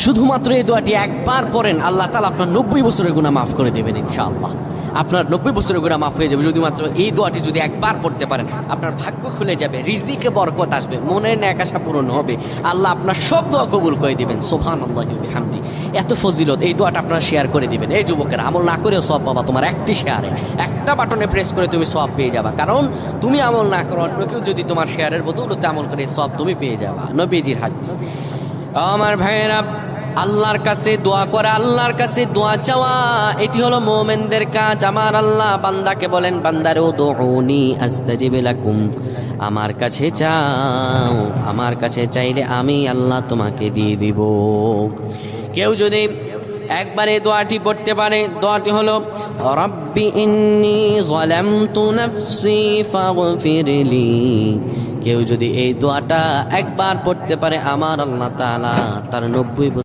শুধুমাত্র এই দোয়াটি একবার পড়েন, আল্লাহ তাআলা আপনার 90 বছরের গুনাহ মাফ করে দেবেন ইনশাআল্লাহ। আপনার 90 বছরের গুনাহ মাফ হয়ে যাবে শুধুমাত্র এই দোয়াটি যদি একবার পড়তে পারেন। আপনার ভাগ্য খুলে যাবে, রিজিকে বরকত আসবে, মনের ন্যাক আশা পূরণ হবে, আল্লাহ আপনার সব দোয়া কবুল করে দিবেন। সুবহানাল্লাহি ওয়া বিহামদি। এত ফজিলত, এই দোয়াটা আপনারা শেয়ার করে দিবেন। এই যুবকেরা, আমল না করেও সওয়াব পাবা। তোমার একটি শেয়ারে, একটা বাটনে প্রেস করে তুমি সওয়াব পেয়ে যাবা। কারণ তুমি আমল না করো, অন্য কেউ যদি তোমার শেয়ারের বদৌলতে আমল করে, সওয়াব তুমি পেয়ে যাবা। নবীজির হাদিস। আমার ভাইয়েরা, আল্লাহর কাছে দোয়া করা, আল্লাহর কাছে দোয়া চাওয়া, এটি হলো মুমিনদের কাজ। আমার আল্লাহ বান্দাকে বলেন, বান্দারে উদউনি আস্তাজিব লাকুম, আমার কাছে চাও, আমার কাছে চাইলে আমি আল্লাহ তোমাকে দিয়ে দিব। কেউ যদি একবারে দোয়াটি পড়তে পারে, দোয়াটি হলো রব্বি ইন্নী যালামতু নাফসি ফাগফিরলি। কেউ যদি এই দোয়াটা একবার পড়তে পারে, আমার আল্লাহ তাআলা তার 90